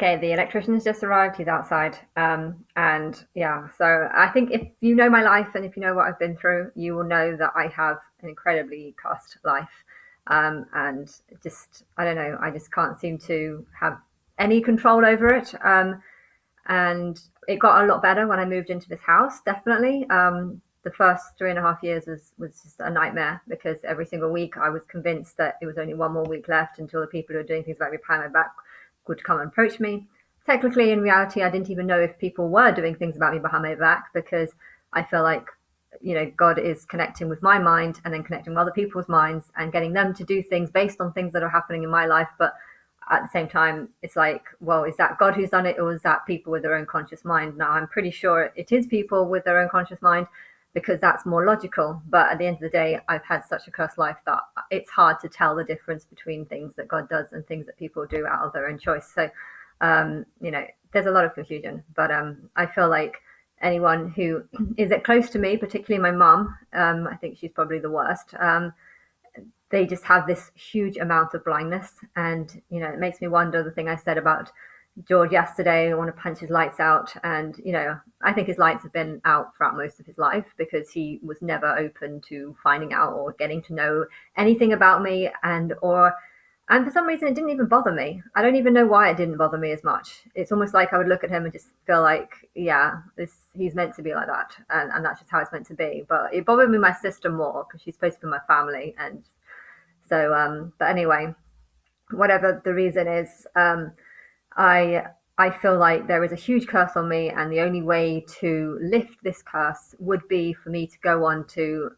Okay, the electrician's just arrived. He's outside. And yeah, so I think if you know my life and if you know what I've been through, you will know that I have an incredibly cursed life. And just, I don't know, I just can't seem to have any control over it. And it got a lot better when I moved into this house, definitely. The first 3.5 years was just a nightmare because every single week I was convinced that it was only one more week left until the people who were doing things about me behind my back would come and approach me. Technically, in reality, I didn't even know if people were doing things about me behind my back because I feel like, God is connecting with my mind and then connecting with other people's minds and getting them to do things based on things that are happening in my life. But at the same time, it's like, well, is that God who's done it, or is that people with their own conscious mind? Now, I'm pretty sure it is people with their own conscious mind because that's more logical. But at the end of the day, I've had such a cursed life that it's hard to tell the difference between things that God does and things that people do out of their own choice. So, there's a lot of confusion. But I feel like anyone who is close to me, particularly my mum, I think she's probably the worst. They just have this huge amount of blindness. And, it makes me wonder the thing I said about George yesterday. I want to punch his lights out. And, I think his lights have been out throughout most of his life because he was never open to finding out or getting to know anything about me and for some reason it didn't even bother me. I don't even know why it didn't bother me as much. It's almost like I would look at him and just feel like, yeah, he's meant to be like that. And that's just how it's meant to be. But it bothered me my sister more because she's supposed to be my family. And so, but anyway, whatever the reason is, I I feel like there is a huge curse on me, and the only way to lift this curse would be for me to go on to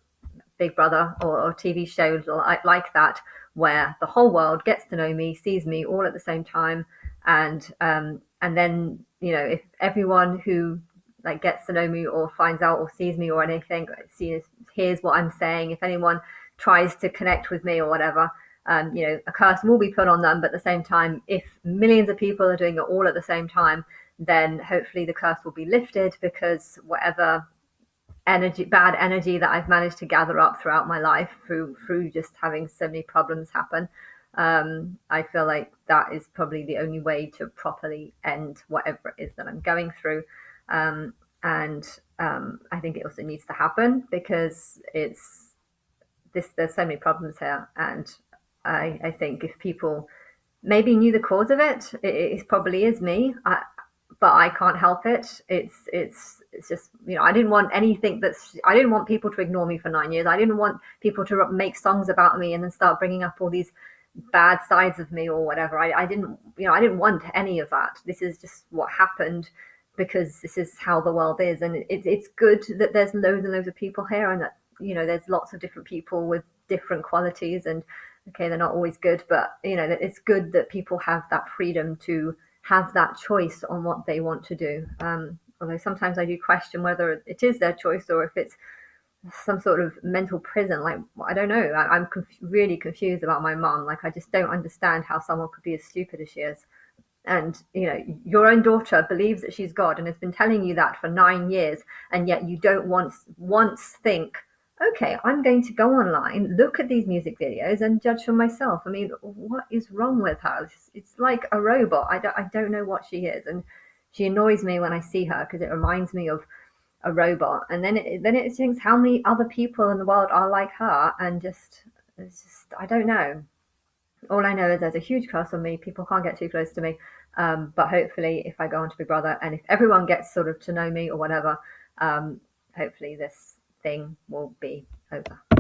Big Brother or TV shows like that, where the whole world gets to know me, sees me all at the same time, and then if everyone who like gets to know me or finds out or sees me or anything, hears what I'm saying, if anyone tries to connect with me or whatever, a curse will be put on them. But at the same time, if millions of people are doing it all at the same time, then hopefully the curse will be lifted because whatever bad energy that I've managed to gather up throughout my life through just having so many problems happen. I feel like that is probably the only way to properly end whatever it is that I'm going through. And I think it also needs to happen because there's so many problems here. And I think if people maybe knew the cause of it, it probably is me. But I can't help it. It's just, I didn't want I didn't want people to ignore me for 9 years. I didn't want people to make songs about me and then start bringing up all these bad sides of me or whatever. I didn't, I didn't want any of that. This is just what happened because this is how the world is. And it's good that there's loads and loads of people here and that, there's lots of different people with different qualities. And okay, they're not always good, but, it's good that people have that freedom to have that choice on what they want to do. Although sometimes I do question whether it is their choice or if it's some sort of mental prison. Like, I don't know. I'm really confused about my mom. Like, I just don't understand how someone could be as stupid as she is. And, your own daughter believes that she's God and has been telling you that for 9 years. And yet you don't once think, okay, I'm going to go online, look at these music videos and judge for myself. I mean, what is wrong with her? It's like a robot. I don't know what she is. And she annoys me when I see her because it reminds me of a robot. And then it thinks how many other people in the world are like her. And it's just, I don't know. All I know is there's a huge curse on me. People can't get too close to me. But hopefully, if I go on to Big Brother and if everyone gets sort of to know me or whatever, hopefully this thing will be over.